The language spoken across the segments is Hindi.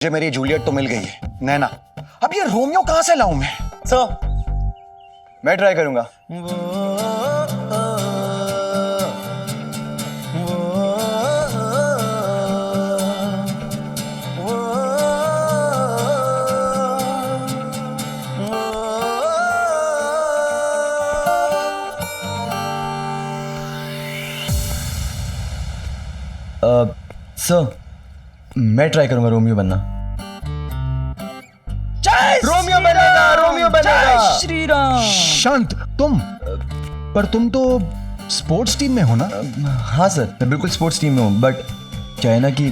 मुझे मेरी जूलियट तो मिल गई है नैना, अब ये रोमियो कहां से लाऊं मैं? मैं ट्राई करूंगा। सर मैं ट्राई करूंगा रोमियो बनना। रोमियो बनेगा, रोमियो बनेगा। श्री राम। शांत, तुम पर तुम तो स्पोर्ट्स टीम में हो ना? हाँ सर, मैं बिल्कुल स्पोर्ट्स टीम में हूँ, बट क्या है ना कि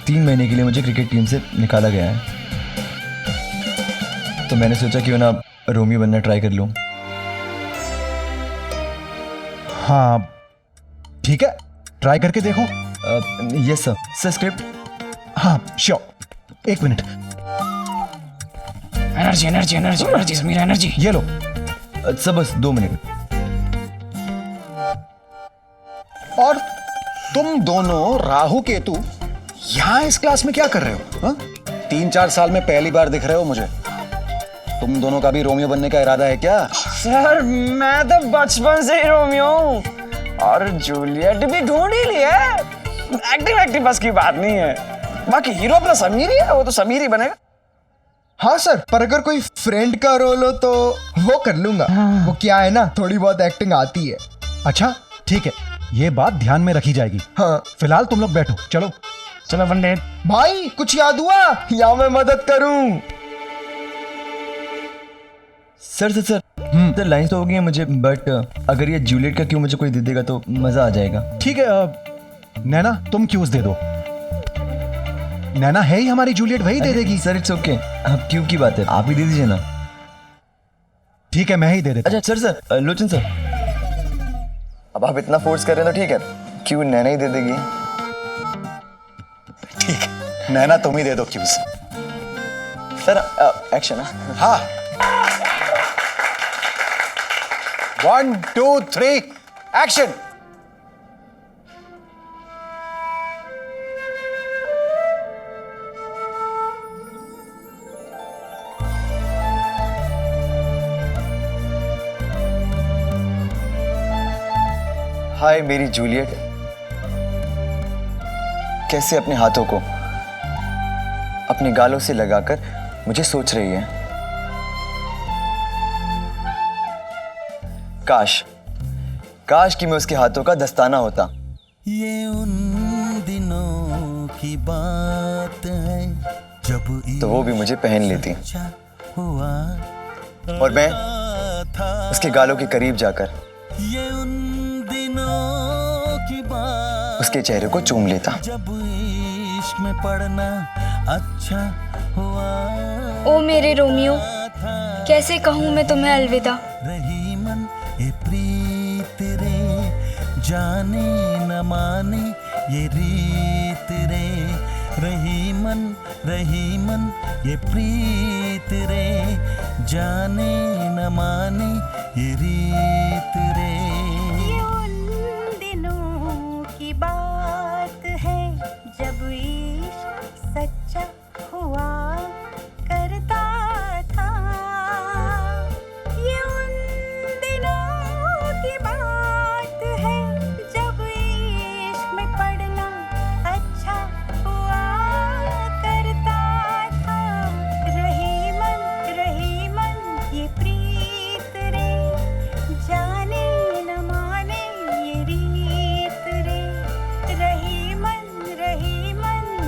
3 महीने के लिए मुझे क्रिकेट टीम से निकाला गया है, तो मैंने सोचा क्यों ना रोमियो बनना ट्राई कर लूँ। हाँ ठीक है, ट्राई करके देखो। Yes sir. Sir script? हाँ sure, 1 minute. Energy energy energy energy Sameer, energy. ये लो। सर बस 2 मिनट। और तुम दोनों राहु केतु यहाँ इस क्लास में क्या कर रहे हो? हाँ? 3-4 साल में पहली बार दिख रहे हो मुझे। तुम दोनों का भी रोमियो बनने का इरादा है क्या? सर मैं तो बचपन से ही रोमियो हूँ और जूलियट भी ढूंढ ही ली है। एक्टिंग बस की बात नहीं है, बाकी हीरो अपना समीर ही है, वो तो समीर ही बनेगा। हाँ सर, पर अगर कोई फ्रेंड का रोल हो तो वो कर लूंगा। वो क्या है ना, थोड़ी बहुत एक्टिंग आती है। अच्छा ठीक है, ये बात ध्यान में रखी जाएगी। हाँ फिलहाल तुम लोग बैठो, चलो। चलो पंडित। भाई कुछ याद हुआ या मैं मदद करूं? सर लाइन तो हो गई है मुझे, बट अगर ये जूलियट का क्यों मुझे कोई दे देगा तो मजा आ जाएगा। ठीक है, नैना तुम क्यूज दे दो। नैना है ही हमारी जूलियट, वही दे देगी। सर इट्स ओके, अब क्यों की बात है, आप ही दे दीजिए ना। ठीक है, मैं ही दे देता। अच्छा सर, लोचन सर, अब आप इतना फोर्स कर रहे हैं तो ठीक है, क्यों नैना ही दे देगी। ठीक है, नैना तुम ही दे दो क्यूज। Sir action. हाँ 1 2 3 एक्शन। हाय मेरी जूलियट, कैसे अपने हाथों को अपने गालों से लगाकर मुझे सोच रही है। काश कि मैं उसके हाथों का दस्ताना होता। ये उन दिनों की बात है जब तो वो भी मुझे पहन लेती हुआ और मैं उसके गालों के करीब जाकर ये उन दिनों की बात उसके चेहरे को चूम लेता। जब इश्क में पड़ना अच्छा हुआ ओ मेरे रोमियो, कैसे कहूँ मैं तुम्हें अलविदा। रही मन ये प्रीत रे, जाने न माने ये रीत रे। रही मन ये प्रीत रे, जाने न माने ये रीत रे। ये उन दिनों की बात है जब इश्क सच्चा हुआ करता था। ये उन दिनों की बात है जब इश्क में पड़ना अच्छा हुआ करता था। रही मन ये प्रीत रे, जाने न माने ये रीत रे। रही मन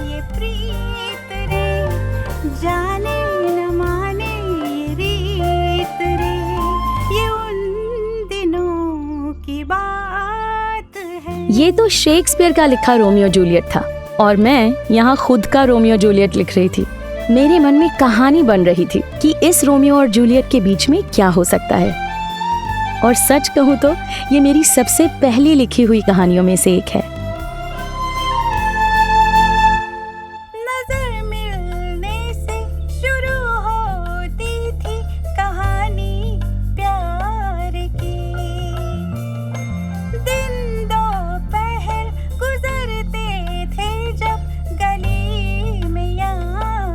ये प्रीत रे, जाने न माने ये रीत रे। ये उन दिनों की बात है। ये तो शेक्सपियर का लिखा रोमियो जूलियट था और मैं यहाँ खुद का रोमियो जूलियट लिख रही थी। मेरे मन में कहानी बन रही थी कि इस रोमियो और जूलियट के बीच में क्या हो सकता है। और सच कहूँ तो ये मेरी सबसे पहली लिखी हुई कहानियों में से एक है। नजर मिलने से शुरू होती थी कहानी प्यार की। दिन दोपहर गुजरते थे जब गली में यहाँ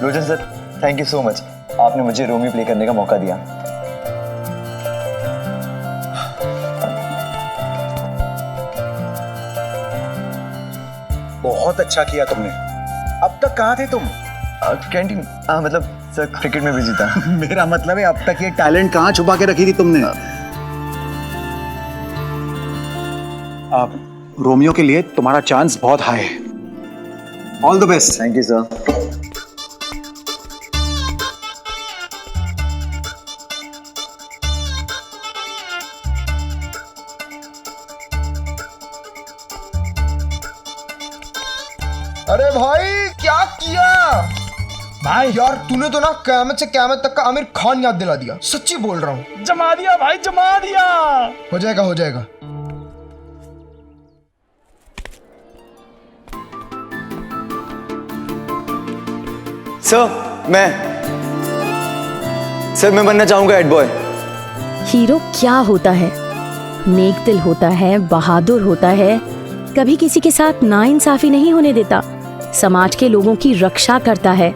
Lochan sir, thank you so much, आपने मुझे रोमियो प्ले करने का मौका दिया। बहुत अच्छा किया तुमने। अब तक कहाँ थे तुम? कैंटीन, मतलब सर क्रिकेट में बिजी था। मेरा मतलब है अब तक ये टैलेंट कहाँ छुपा के रखी थी तुमने? अब रोमियो के लिए तुम्हारा चांस बहुत हाई है। All the best. Thank you sir. अरे भाई क्या किया भाई यार तूने तो ना क़यामत से क़यामत तक का आमिर खान याद दिला दिया, सच्ची बोल रहा हूँ। जमा दिया भाई, जमा दिया। हो जाएगा हो जाएगा। सर मैं बनना चाहूंगा हेड बॉय। हीरो क्या होता है? नेक दिल होता है, बहादुर होता है, कभी किसी के साथ नाइंसाफी नहीं होने देता, समाज के लोगों की रक्षा करता है,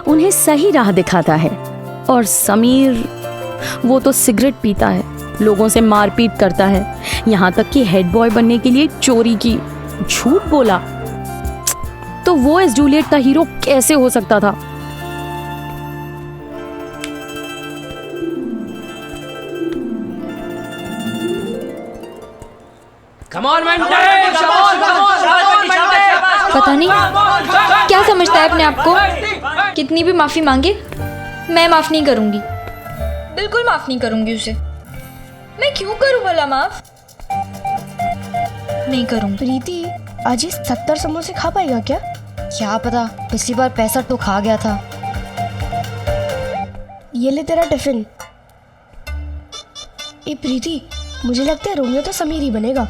उन्हें सही राह दिखाता है। और समीर, वो तो सिगरेट पीता है, लोगों से मारपीट करता है, यहाँ तक कि हेड बॉय बनने के लिए चोरी की, झूठ बोला। तो वो इस जूलियट का हीरो कैसे हो सकता था? पता नहीं क्या समझता है अपने आप को। कितनी भी माफी मांगे मैं माफ नहीं करूंगी, बिल्कुल माफ नहीं करूंगी उसे। मैं क्यों करूं भला माफ? नहीं करूंगी। प्रीति आज ये 70 समोसे खा पाएगा क्या? क्या पता, पिछली बार 65 तो खा गया था। ये ले तेरा टिफिन। ए प्रीति, मुझे लगता है रोमियो तो समीर ही बनेगा।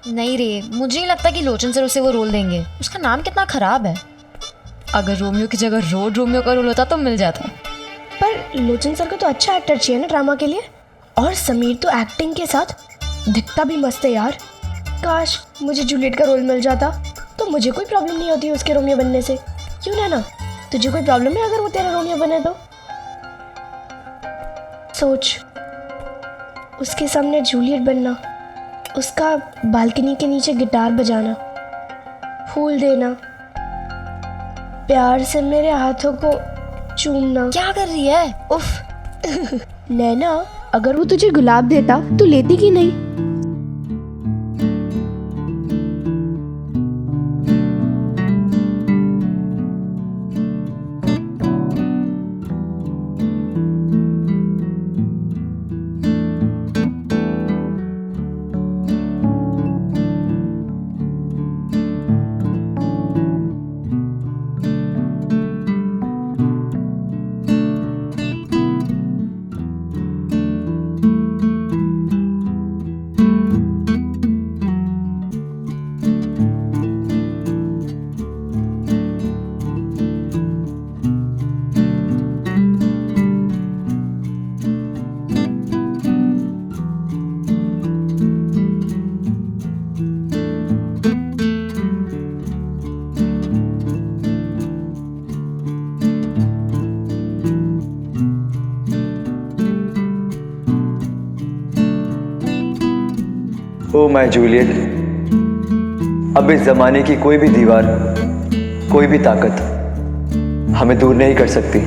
नहीं रे, मुझे नहीं लगता कि लोचन सर उसे वो रोल देंगे। उसका नाम कितना खराब है। अगर रोमियो की जगह रोमियो का रोल होता तो मिल जाता। पर लोचन सर को तो अच्छा एक्टर चाहिए ना ड्रामा के लिए। और समीर तो एक्टिंग के साथ दिखता भी मस्त है यार। काश मुझे जूलियट का रोल मिल जाता तो मुझे कोई प्रॉब्लम नहीं होती उसके रोमियो बनने से। क्यों ना तुझे कोई प्रॉब्लम है अगर वो तेरा रोमियो बने तो? सोच, उसके सामने जूलियट बनना, उसका बालकनी के नीचे गिटार बजाना, फूल देना, प्यार से मेरे हाथों को चूमना। क्या कर रही है? उफ नैना, अगर वो तुझे गुलाब देता तो लेती कि नहीं? ओ माय जूलियट, अब इस जमाने की कोई भी दीवार, कोई भी ताकत हमें दूर नहीं कर सकती।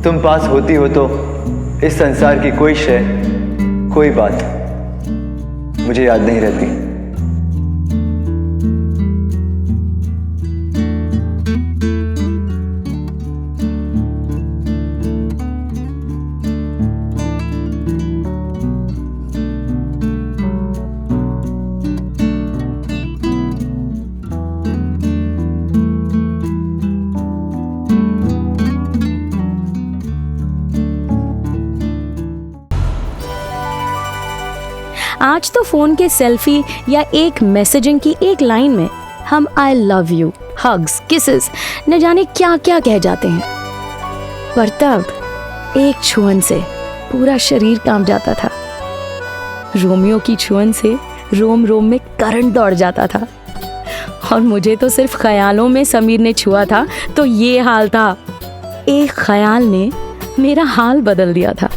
तुम पास होती हो तो इस संसार की कोई शय, कोई बात मुझे याद नहीं रहती। आज तो फोन के सेल्फी या एक मैसेजिंग की एक लाइन में हम I love you, hugs, kisses, न जाने क्या क्या कह जाते हैं। पर तब एक छुअन से पूरा शरीर कांप जाता था। रोमियो की छुअन से रोम रोम में करंट दौड़ जाता था और मुझे तो सिर्फ ख्यालों में समीर ने छुआ था तो ये हाल था। एक ख्याल ने मेरा हाल बदल दिया था।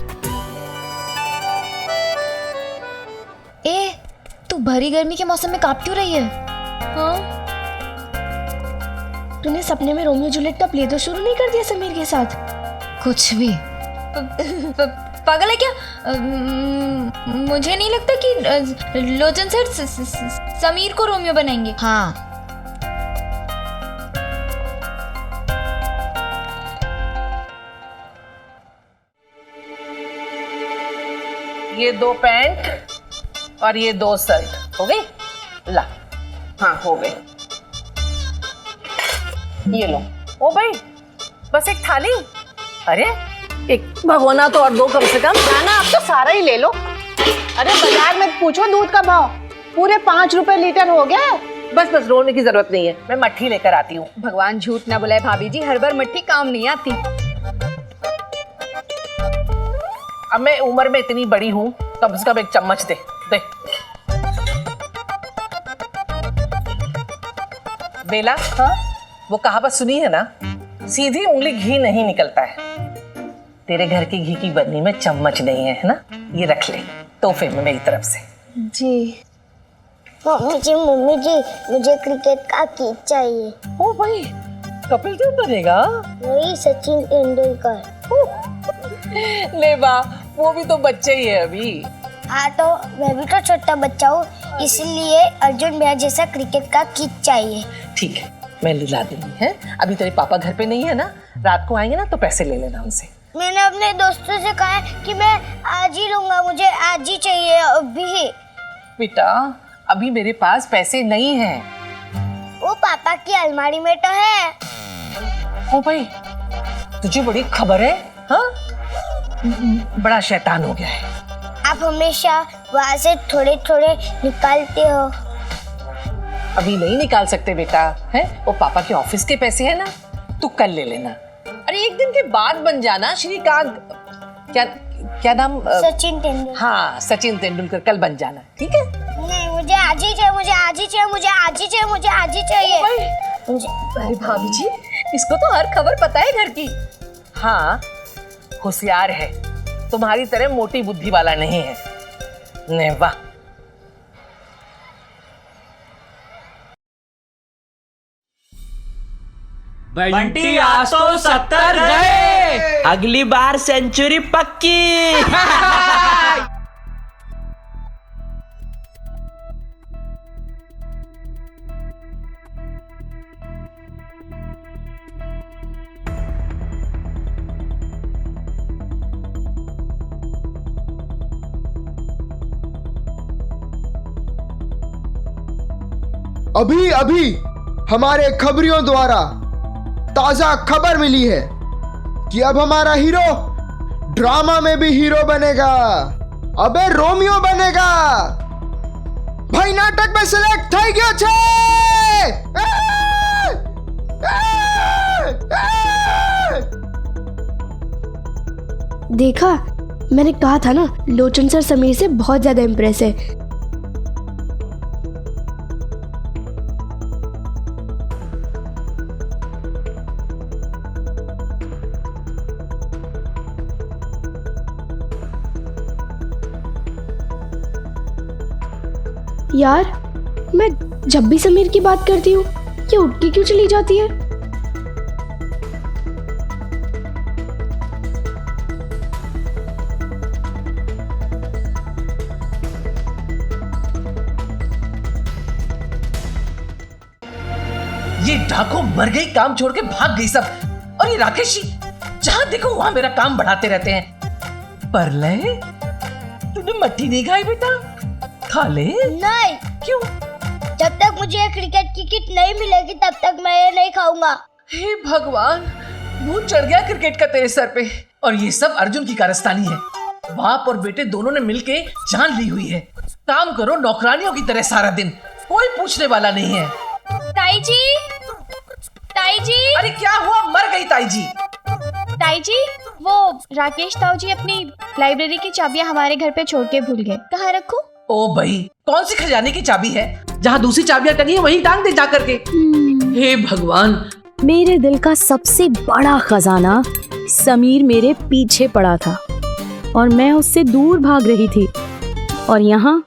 ए, तू भरी गर्मी के मौसम में कांप क्यों रही है? हाँ? तूने सपने में रोमियो जूलियट का प्ले तो शुरू नहीं कर दिया समीर के साथ? कुछ भी पागल है क्या? मुझे नहीं लगता कि लोचन सर समीर को रोमियो बनाएंगे। हाँ, ये 2 पैंट और ये 2 शर्ट हो गई। ला, हाँ हो गई। ये लो। ओ भाई, बस एक थाली? अरे एक भगोना तो और 2 कम से कम। ना आप तो सारा ही ले लो। अरे बाजार में पूछो दूध का भाव, पूरे 5 रुपए लीटर हो गया। बस रोने की जरूरत नहीं है, मैं मट्ठी लेकर आती हूँ। भगवान झूठ ना बुलाए भाभी जी, हर बार मट्ठी काम नहीं आती। अब मैं उम्र में इतनी बड़ी हूँ, कम से कम एक चम्मच दे दे। बेला, हाँ? वो कहावत सुनी है ना, सीधी उंगली घी नहीं निकलता है। तेरे घर की घी की बन्नी में चम्मच नहीं है ना? ये रख ले तोहफे में मेरी तरफ से। जी। मम्मी जी मुझे क्रिकेट का किट चाहिए। ओ भाई, कपिल देव बनेगा? वही सचिन तेंदुलकर। ले बा, वो भी तो बच्चे ही है अभी। हाँ तो मैं भी तो छोटा बच्चा हूँ, इसलिए अर्जुन भैया जैसा क्रिकेट का किट चाहिए। ठीक है, मैं ला दूंगी है। अभी तेरे पापा घर पे नहीं है ना, रात को आएंगे ना तो पैसे ले लेना उनसे। मैंने अपने दोस्तों से कहा है कि मैं आज ही लूंगा, मुझे आज ही चाहिए अभी। बेटा, अभी मेरे पास पैसे नहीं हैं। वो पापा की अलमारी में तो है। ओ भाई, तुझे बड़ी खबर है? हाँ, बड़ा शैतान हो गया है। आप हमेशा वहाँ से थोड़े थोड़े निकालते हो। अभी नहीं निकाल सकते बेटा, है? वो पापा के ऑफिस के पैसे है ना, तू कल ले लेना। अरे एक दिन के बाद बन जाना। श्रीकांत, क्या नाम? सचिन तेंदुलकर। हाँ, सचिन तेंदुलकर कल बन जाना, ठीक है? नहीं, मुझे आज ही चाहिए, मुझे आज ही चाहिए, मुझे आज ही चाहिए, मुझे आज ही चाहिए। मुझे। अरे भाभी जी, इसको तो हर खबर पता है घर की। हाँ, होशियार है, तुम्हारी तरह मोटी बुद्धि वाला नहीं है। नहीं, वाह। बंटी आज तो 70 गए, अगली बार सेंचुरी पक्की। अभी अभी हमारे खबरियों द्वारा ताजा खबर मिली है कि अब हमारा हीरो ड्रामा में भी हीरो बनेगा। अबे रोमियो बनेगा भाई, नाटक में सिलेक्ट થઈ ગયો છે। देखा, मैंने कहा था ना, लोचन सर समीर से बहुत ज्यादा इम्प्रेस है। यार, मैं जब भी समीर की बात करती हूँ ये उठ के क्यों चली जाती है? ये डाको मर गई, काम छोड़ के भाग गई सब। और ये राकेश जी, जहां देखो वहां मेरा काम बढ़ाते रहते हैं। पर ले, तूने मट्टी नहीं खाई बेटा? खा ले। नहीं। क्यों? जब तक मुझे क्रिकेट की किट नहीं मिलेगी तब तक मैं ये नहीं खाऊंगा। हे भगवान, भूत चढ़ गया क्रिकेट का तेरे सर पे। और ये सब अर्जुन की कारस्तानी है। बाप और बेटे दोनों ने मिलके जान ली हुई है। काम करो नौकरानियों की तरह सारा दिन, कोई पूछने वाला नहीं है। ताई जी, ताई जी। अरे क्या हुआ? मर गई ताई जी? ताई जी, वो राकेश ताऊ जी अपनी लाइब्रेरी की चाबियां हमारे घर पे छोड़ के भूल गए। कहाँ रखूं? ओ भाई, कौन सी खजाने की चाबी है? जहाँ दूसरी चाबियां टंगी है वहीं टांग दे जा करके। हे भगवान। मेरे दिल का सबसे बड़ा खजाना समीर मेरे पीछे पड़ा था और मैं उससे दूर भाग रही थी, और यहाँ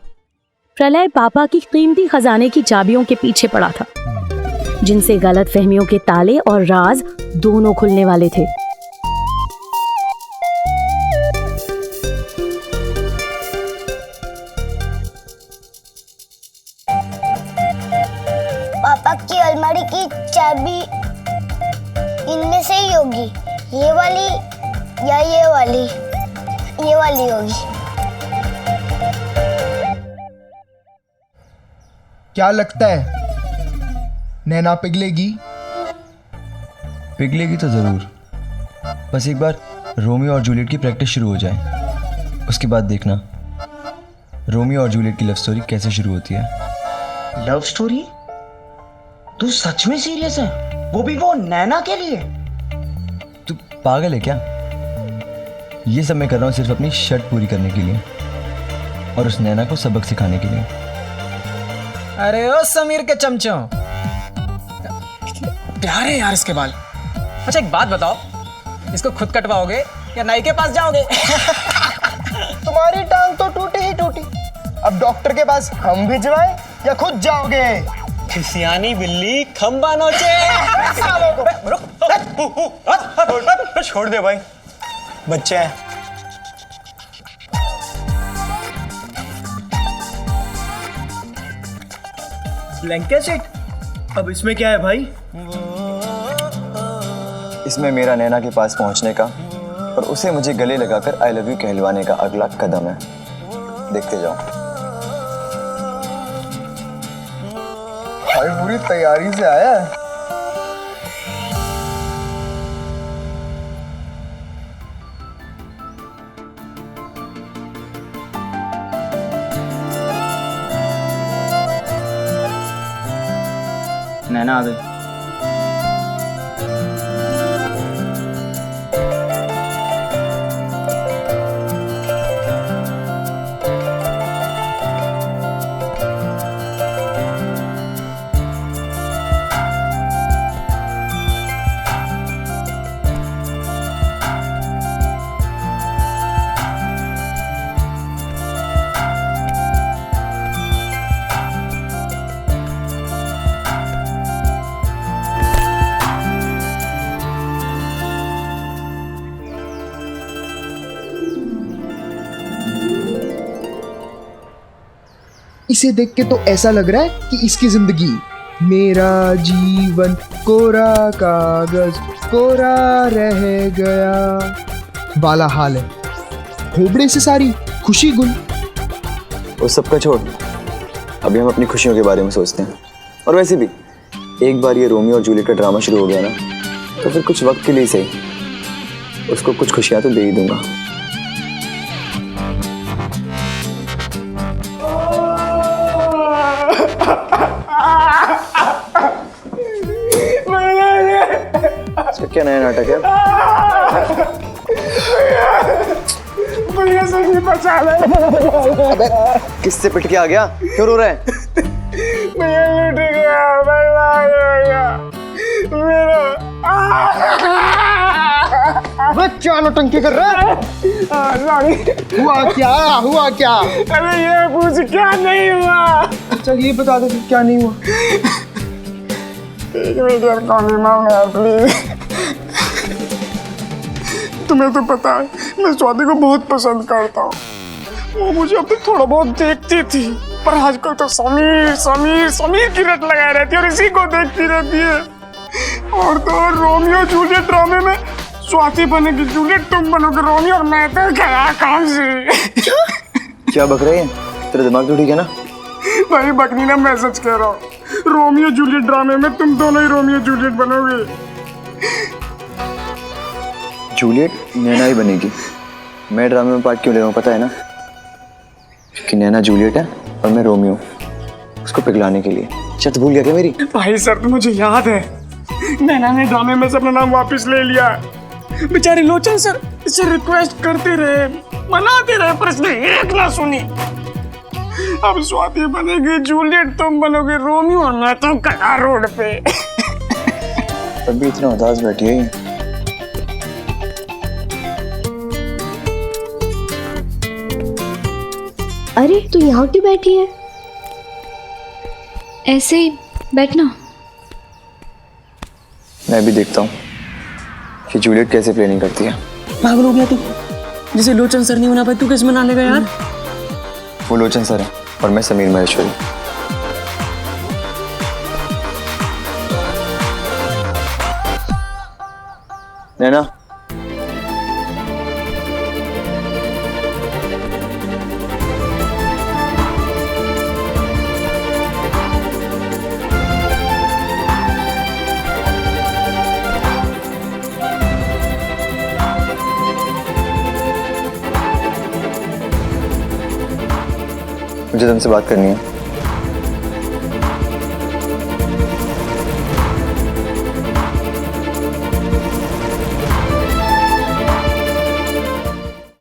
प्रलय पापा की कीमती खजाने की चाबियों के पीछे पड़ा था, जिनसे गलत फहमियों के ताले और राज दोनों खुलने वाले थे। पापा की अलमारी की चाबी इनमें से ही होगी, ये वाली या ये वाली? ये वाली होगी। क्या लगता है नैना पिघलेगी? पिघलेगी तो जरूर, बस एक बार रोमियो और जूलियट की प्रैक्टिस शुरू हो जाए, उसके बाद देखना रोमियो और जूलियट की लव स्टोरी कैसे शुरू होती है। Love story? तू सच में सीरियस है? वो भी वो नैना के लिए? तू पागल है क्या? ये सब मैं कर रहा हूँ सिर्फ अपनी शर्त पूरी करने के लिए और उस नैना को सबक सिखाने के लिए। अरे ओ समीर के चमचों, प्यारे यार इसके बाल। अच्छा एक बात बताओ, इसको खुद कटवाओगे या नाई के पास जाओगे? तुम्हारी टांग तो टूटी ही टूटी, अब डॉक्टर के पास हम भिजवाएं या खुद जाओगे? सियानी बिल्ली खंबा नोचे। छोड़ दे भाई, बच्चे हैं। Blanket set? अब इसमें क्या है भाई? इसमें मेरा नैना के पास पहुंचने का और उसे मुझे गले लगाकर आई लव यू कहलवाने का अगला कदम है। देखते जाओ। भाई पूरी तैयारी से आया है। नैना आ गई। इसे देख के तो ऐसा लग रहा है कि इसकी जिंदगी मेरा जीवन कोरा कागज कोरा रह गया वाला हाल है। खोपड़े से सारी खुशी गुल। उस सब का छोड़, अभी हम अपनी खुशियों के बारे में सोचते हैं। और वैसे भी एक बार ये रोमियो और जूलियट का ड्रामा शुरू हो गया ना, तो फिर कुछ वक्त के लिए सही उसको कुछ खुशियां तो दे ही दूंगा। क्या नया नाटक है? भैया से भी बचा ले। अबे किससे पिट के आ गया? क्यों रो रहा है? भैया लूट गया, बर्बाद हो गया मेरा। क्या नौटंकी कर रहा है? हुआ क्या? हुआ क्या? अरे ये पूछ क्या नहीं हुआ? चल ये बता दो क्या नहीं हुआ। एक मिनट कॉफी मांगना प्लीज। तुम्हें तो पता है मैं स्वाति को बहुत पसंद करता हूँ। वो मुझे अब तक थोड़ा बहुत देखती थी, पर आजकल तो समीर समीर समीर की रट लगाए रहती है और इसी को देखती रहती है। और तो और रोमियो जूलियट ड्रामे में स्वाति बनेगी जूलियट, तुम बनोगे रोमियो और मैं तो गया काम से। क्या बक रही है? तेरा दिमाग तो ठीक है ना? भाई बकनी ना, मैं सच कह रहा हूँ। रोमियो जूलियट ड्रामे में तुम दोनों ही रोमियो जूलियट बनोगे। जूलियट नैना ही बनेगी। मैं ड्रामे में पार्ट क्यों ले रहा हूँ पता है ना? क्योंकि नैना जूलियट है और मैं रोमियो, उसको पिघलाने के लिए। शर्त भूल गया क्या मेरी? भाई सर तो मुझे याद है, नैना ने ड्रामे में से अपना नाम वापस ले लिया। बेचारे लोचन सर इससे रिक्वेस्ट करते रहे, मनाते रहे, पर इसने एक ना सुनी। अब स्वाति बनेगी जूलियट, तुम बनोगे रोमियो और मैं तो कला रोड पे। तभी इतना उदास बैठी है ये। अरे तू यहाँ क्यों बैठी है? ऐसे ही बैठना। मैं भी देखता हूँ कि जूलियट कैसे प्लानिंग करती है। पागल हो गया तू? जिसे लोचन सर नहीं बना पाए तू कैसे बना लेगा यार? वो लोचन सर है और मैं समीर महेश्वरी। नैना, मुझे तुमसे बात करनी है।